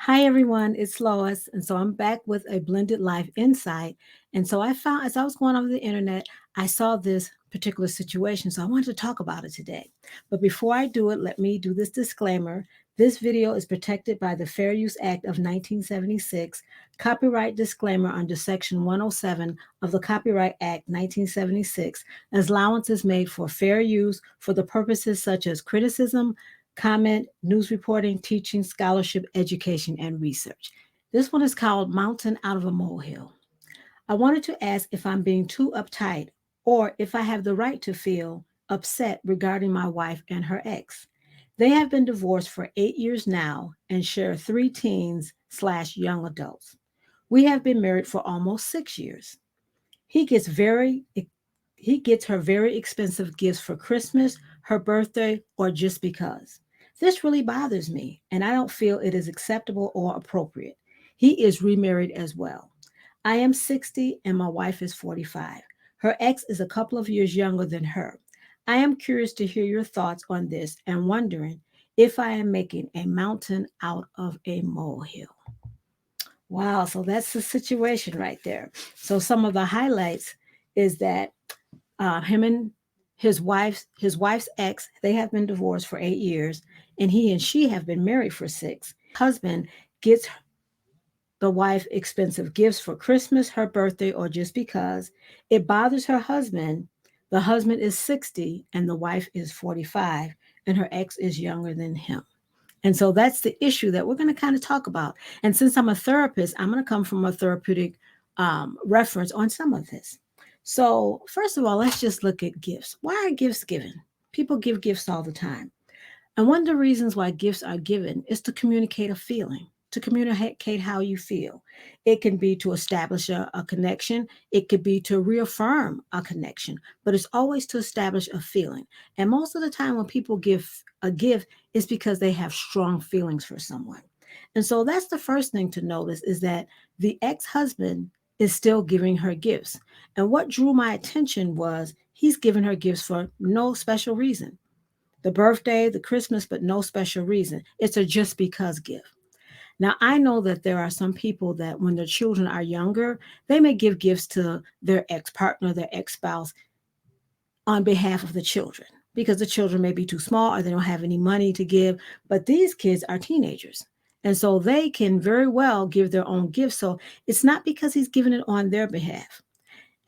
Hi everyone, it's Lois, and so I'm back with a blended life insight. And so I found, as I was going over the internet, I saw this particular situation, so I wanted to talk about it today. But before I do it, let me do this disclaimer. This video is protected by the Fair Use Act of 1976, copyright disclaimer under Section 107 of the Copyright Act 1976, as allowance is made for fair use for the purposes such as criticism, comment, news reporting, teaching, scholarship, education, and research. This one is called Mountain Out of a Molehill. I wanted to ask if I'm being too uptight or if I have the right to feel upset regarding my wife and her ex. They have been divorced for 8 years now and share three teens/young adults. We have been married for almost 6 years. He gets very he gets her very expensive gifts for Christmas, her birthday, or just because. This really bothers me, and I don't feel it is acceptable or appropriate. He is remarried as well. I am 60 and my wife is 45. Her ex is a couple of years younger than her. I am curious to hear your thoughts on this and wondering if I am making a mountain out of a molehill. Wow, so that's the situation right there. So some of the highlights is that him and his wife's ex, they have been divorced for 8 years, and he and she have been married for six. Husband gets the wife expensive gifts for Christmas, her birthday, or just because. It bothers her husband. The husband is 60 and the wife is 45, and her ex is younger than him. And so that's the issue that we're going to kind of talk about. And since I'm a therapist, I'm going to come from a therapeutic reference on some of this. So, first of all, let's just look at gifts. Why are gifts given? People give gifts all the time. And one of the reasons why gifts are given is to communicate a feeling, to communicate how you feel. It can be to establish a connection, it could be to reaffirm a connection, but it's always to establish a feeling. And most of the time, when people give a gift, it's because they have strong feelings for someone. And so that's the first thing to notice is that the ex husband is still giving her gifts. And what drew my attention was he's giving her gifts for no special reason, the birthday, the Christmas, but no special reason. It's a just because gift. Now, I know that there are some people that when their children are younger, they may give gifts to their ex partner, their ex spouse on behalf of the children because the children may be too small or they don't have any money to give. But these kids are teenagers. And so they can very well give their own gifts. So it's not because he's giving it on their behalf.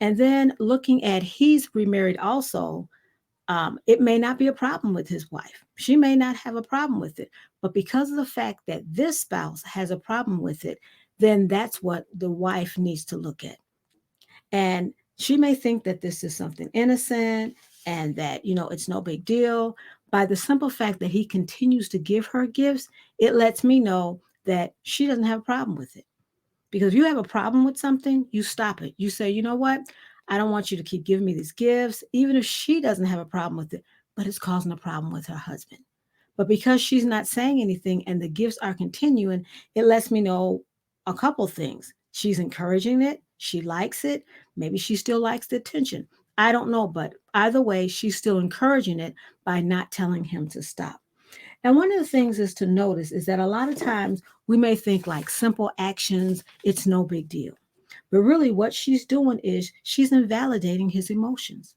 And then looking at he's remarried also, it may not be a problem with his wife. She may not have a problem with it. But because of the fact that this spouse has a problem with it, then that's what the wife needs to look at. And she may think that this is something innocent and that, it's no big deal. By the simple fact that he continues to give her gifts, it lets me know that she doesn't have a problem with it. Because if you have a problem with something, you stop it. You say, you know what? I don't want you to keep giving me these gifts, even if she doesn't have a problem with it, but it's causing a problem with her husband. But because she's not saying anything and the gifts are continuing, it lets me know a couple things. She's encouraging it. She likes it. Maybe she still likes the attention. I don't know, but either way, she's still encouraging it by not telling him to stop. And one of the things is to notice is that a lot of times we may think like simple actions, it's no big deal. But really, what she's doing is she's invalidating his emotions.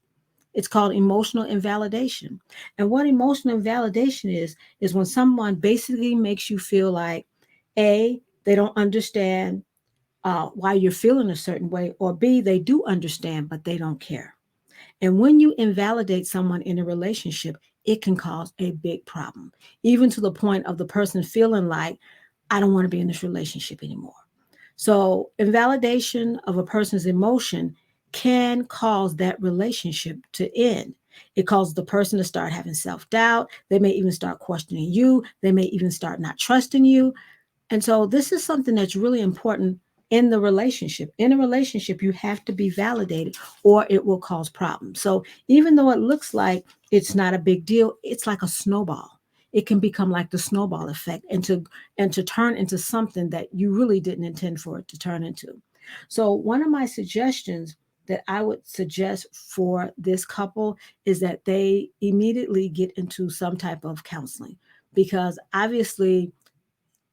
It's called emotional invalidation. And what emotional invalidation is when someone basically makes you feel like, A, they don't understand why you're feeling a certain way, or B, they do understand, but they don't care. And when you invalidate someone in a relationship, it can cause a big problem, even to the point of the person feeling like, I don't want to be in this relationship anymore. So, invalidation of a person's emotion can cause that relationship to end. It causes the person to start having self doubt. They may even start questioning you. They may even start not trusting you. And so this is something that's really important in the relationship. In a relationship, you have to be validated or it will cause problems. So even though it looks like it's not a big deal, it's like a snowball. It can become like the snowball effect and to turn into something that you really didn't intend for it to turn into. So one of my suggestions that I would suggest for this couple is that they immediately get into some type of counseling because obviously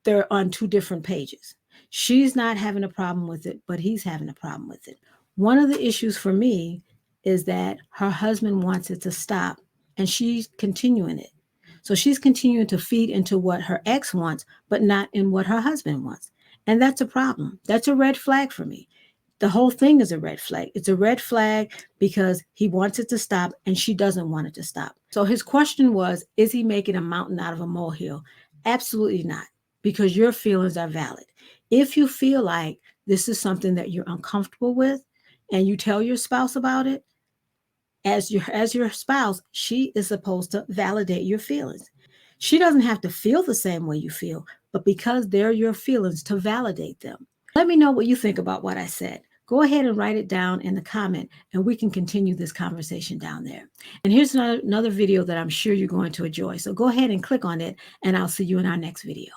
they're on two different pages. She's not having a problem with it, but he's having a problem with it. One of the issues for me is that her husband wants it to stop and she's continuing it. So she's continuing to feed into what her ex wants, but not in what her husband wants. And that's a problem. That's a red flag for me. The whole thing is a red flag. It's a red flag because he wants it to stop and she doesn't want it to stop. So his question was, is he making a mountain out of a molehill? Absolutely not, because your feelings are valid. If you feel like this is something that you're uncomfortable with and you tell your spouse about it, as your spouse, she is supposed to validate your feelings. She doesn't have to feel the same way you feel, but because they're your feelings, to validate them. Let me know what you think about what I said. Go ahead and write it down in the comment and we can continue this conversation down there. And here's another video that I'm sure you're going to enjoy. So go ahead and click on it and I'll see you in our next video.